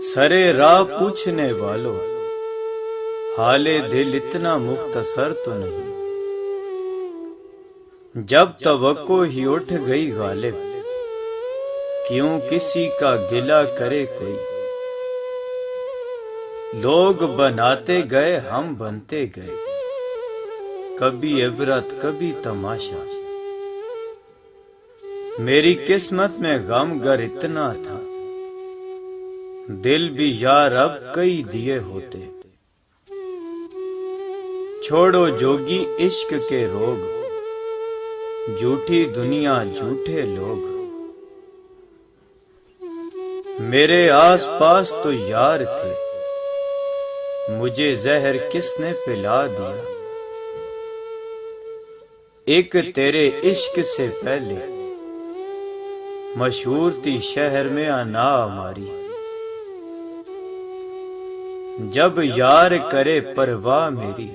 سرے راہ پوچھنے والوں، حال دل اتنا مختصر تو نہیں۔ جب توقع ہی اٹھ گئی غالب، کیوں کسی کا گلہ کرے کوئی۔ لوگ بناتے گئے ہم بنتے گئے، کبھی عبرت کبھی تماشا۔ میری قسمت میں غم گر اتنا تھا، دل بھی یار اب کئی دیے ہوتے۔ چھوڑو جوگی عشق کے روگ، جھوٹی دنیا جھوٹے لوگ۔ میرے آس پاس تو یار تھے، مجھے زہر کس نے پلا دیا۔ ایک تیرے عشق سے پہلے مشہور تھی شہر میں انا ہماری۔ جب یار کرے پرواہ میری،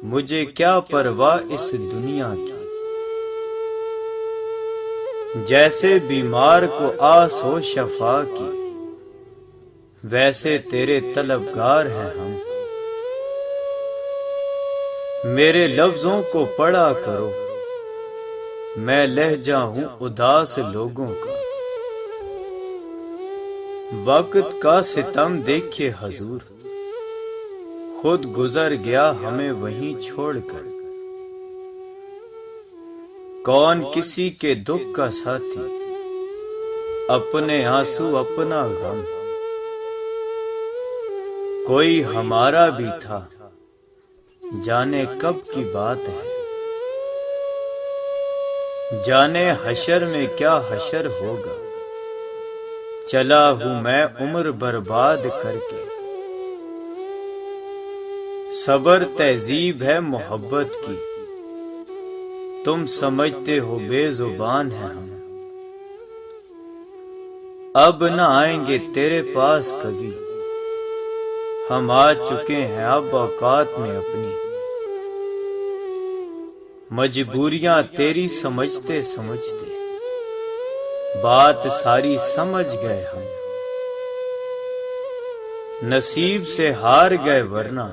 مجھے کیا پرواہ اس دنیا کی۔ جیسے بیمار کو آس ہو شفا کی، ویسے تیرے طلبگار ہیں ہم۔ میرے لفظوں کو پڑھا کرو، میں لہجہ ہوں اداس لوگوں کا۔ وقت کا ستم دیکھے حضور، خود گزر گیا ہمیں وہیں چھوڑ کر۔ کون کسی کے دکھ کا ساتھی، اپنے آنسو اپنا غم۔ کوئی ہمارا بھی تھا، جانے کب کی بات ہے۔ جانے حشر میں کیا حشر ہوگا، چلا ہوں میں عمر برباد کر کے۔ صبر تہذیب ہے محبت کی، تم سمجھتے ہو بے زبان ہیں ہم۔ اب نہ آئیں گے تیرے پاس کبھی، ہم آ چکے ہیں اب اوقات میں اپنی۔ مجبوریاں تیری سمجھتے سمجھتے بات ساری سمجھ گئے ہم۔ نصیب سے ہار گئے ورنہ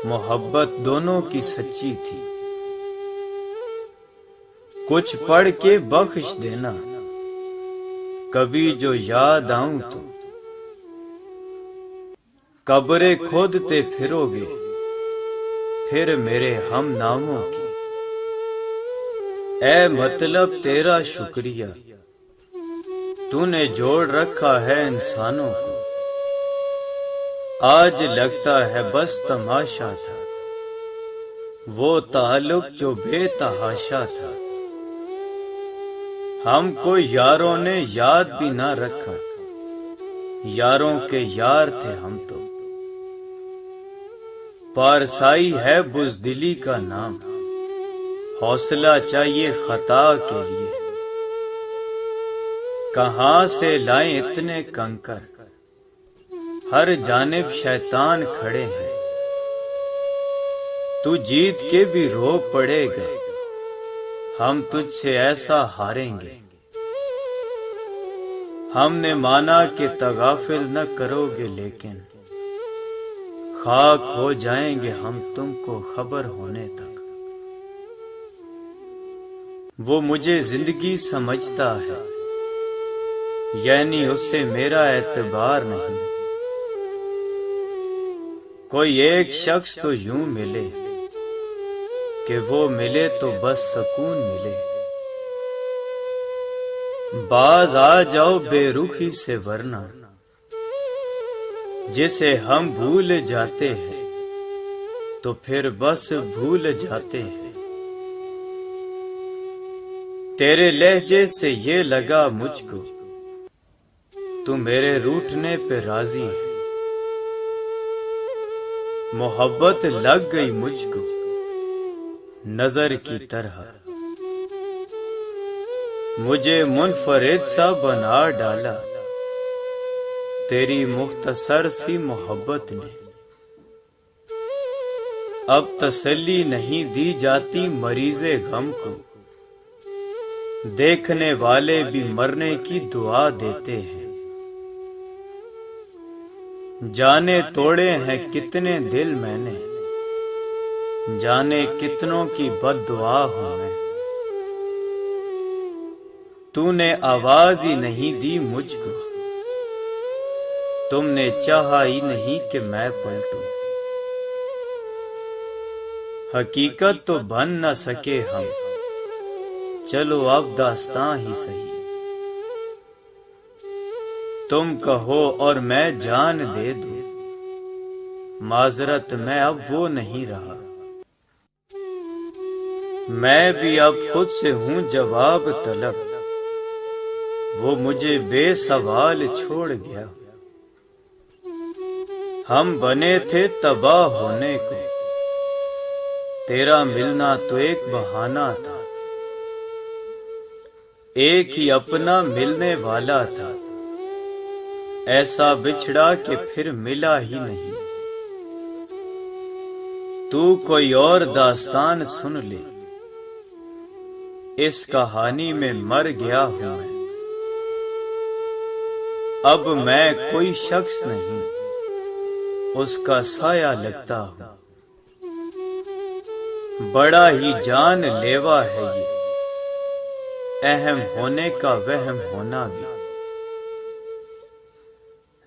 محبت دونوں کی سچی تھی۔ کچھ پڑھ کے بخش دینا، کبھی جو یاد آؤں تو۔ قبریں کھودتے پھرو گے پھر میرے ہم ناموں کی۔ اے مطلب تیرا شکریہ، تو نے جوڑ رکھا ہے انسانوں کو۔ آج لگتا ہے بس تماشا تھا، وہ تعلق جو بے تحاشا تھا۔ ہم کو یاروں نے یاد بھی نہ رکھا، یاروں کے یار تھے ہم تو۔ پارسائی ہے بزدلی کا نام، حوصلہ چاہیے خطا کے لیے۔ کہاں سے لائیں اتنے کنکر، ہر جانب شیطان کھڑے ہیں۔ تو جیت کے بھی رو پڑے گا، ہم تجھ سے ایسا ہاریں گے۔ ہم نے مانا کہ تغافل نہ کرو گے، لیکن خاک ہو جائیں گے ہم تم کو خبر ہونے تک۔ وہ مجھے زندگی سمجھتا ہے، یعنی اسے میرا اعتبار نہیں۔ کوئی ایک شخص تو یوں ملے کہ وہ ملے تو بس سکون ملے۔ باز آ جاؤ بے رخی سے ورنہ جسے ہم بھول جاتے ہیں تو پھر بس بھول جاتے ہیں۔ تیرے لہجے سے یہ لگا مجھ کو، تو میرے روٹھنے پہ راضی ہے۔ محبت لگ گئی مجھ کو نظر کی طرح، مجھے منفرد سا بنا ڈالا تیری مختصر سی محبت نے۔ اب تسلی نہیں دی جاتی مریض غم کو، دیکھنے والے بھی مرنے کی دعا دیتے ہیں۔ جانے توڑے ہیں کتنے دل میں نے، جانے کتنوں کی بد دعا ہوں میں، تو نے آواز ہی نہیں دی مجھ کو، تم نے چاہا ہی نہیں کہ میں پلٹوں، حقیقت تو بن نہ سکے ہم، چلو اب داستاں ہی صحیح، تم کہو اور میں جان دے دوں، معذرت میں اب وہ نہیں رہا، میں بھی اب خود سے ہوں جواب طلب، وہ مجھے بے سوال چھوڑ گیا، ہم بنے تھے تباہ ہونے کو، تیرا ملنا تو ایک بہانہ تھا، ایک ہی اپنا ملنے والا تھا، ایسا بچھڑا کہ پھر ملا ہی نہیں، تو کوئی اور داستان سن لے، اس کہانی میں مر گیا ہوں میں، اب میں کوئی شخص نہیں، اس کا سایہ لگتا ہوں، بڑا ہی جان لیوا ہے یہ، اہم ہونے کا وہم ہونا بھی،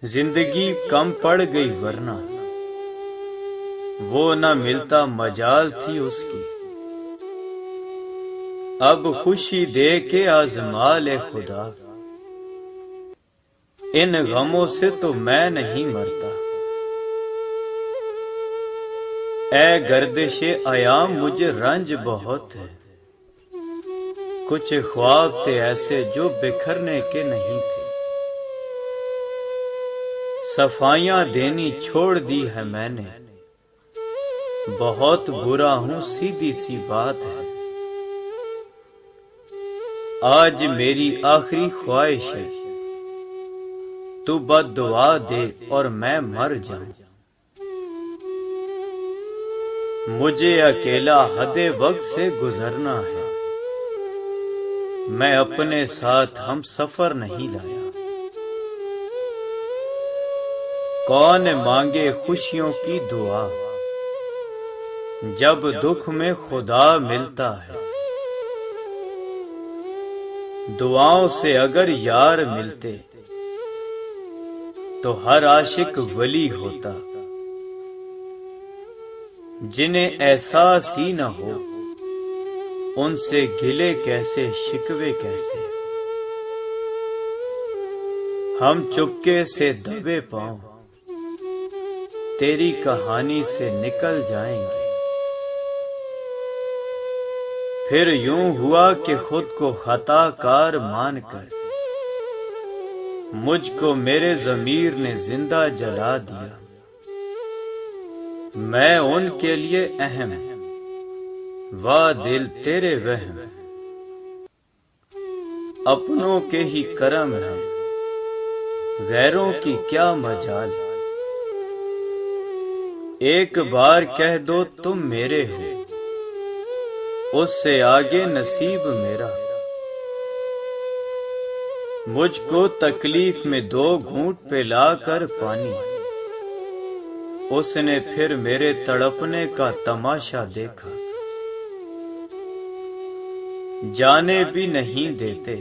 زندگی کم پڑ گئی ورنہ، وہ نہ ملتا مجال تھی اس کی، اب خوشی دے کے آزما لے خدا، ان غموں سے تو میں نہیں مرتا، اے گردش ایام مجھے رنج بہت ہے، کچھ خواب تھے ایسے جو بکھرنے کے نہیں تھے، صفائیاں دینی چھوڑ دی ہے میں نے، بہت برا ہوں سیدھی سی بات ہے، آج میری آخری خواہش ہے، تو بد دعا دے اور میں مر جاؤں، مجھے اکیلا حد وقت سے گزرنا ہے، میں اپنے ساتھ ہم سفر نہیں لایا، کون مانگے خوشیوں کی دعا، جب دکھ میں خدا ملتا ہے، دعاؤں سے اگر یار ملتے تو ہر عاشق ولی ہوتا، جنہیں احساس ہی نہ ہو ان سے گلے کیسے شکوے کیسے، ہم چپکے سے دبے پاؤں تیری کہانی سے نکل جائیں گے، پھر یوں ہوا کہ خود کو خطا کار مان کر مجھ کو میرے ضمیر نے زندہ جلا دیا، میں ان کے لیے اہم، واہ دل تیرے وہم، اپنوں کے ہی کرم ہے، غیروں کی کیا مجال، ایک بار کہہ دو تم میرے ہو، اس سے آگے نصیب میرا، مجھ کو تکلیف میں 2 گھونٹ پلا کر پانی، اس نے پھر میرے تڑپنے کا تماشا دیکھا، جانے بھی نہیں دیتے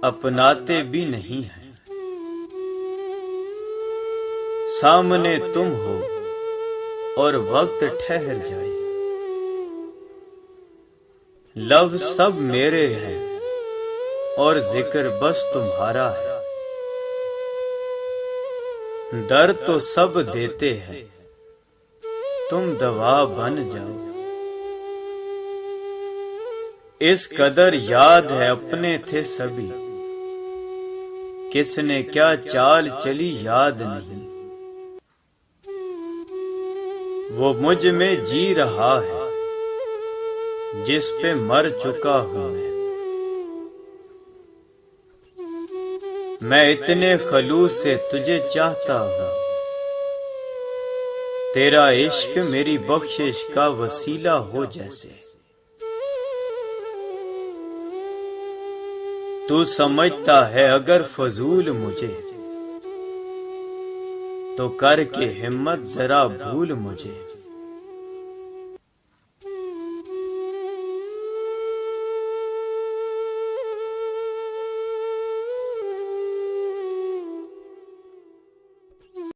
اپناتے بھی نہیں ہیں، سامنے تم ہو اور وقت ٹھہر جائے، لفظ سب میرے ہیں اور ذکر بس تمہارا ہے، درد تو سب دیتے ہیں تم دوا بن جاؤ، اس قدر یاد ہے اپنے تھے سبھی، کس نے کیا چال چلی یاد نہیں، وہ مجھ میں جی رہا ہے جس پہ مر چکا ہوں میں اتنے خلوص سے تجھے چاہتا ہوں، تیرا عشق میری بخشش کا وسیلہ ہو جیسے، تو سمجھتا ہے اگر فضول مجھے، تو کر کے ہمت ذرا بھول مجھے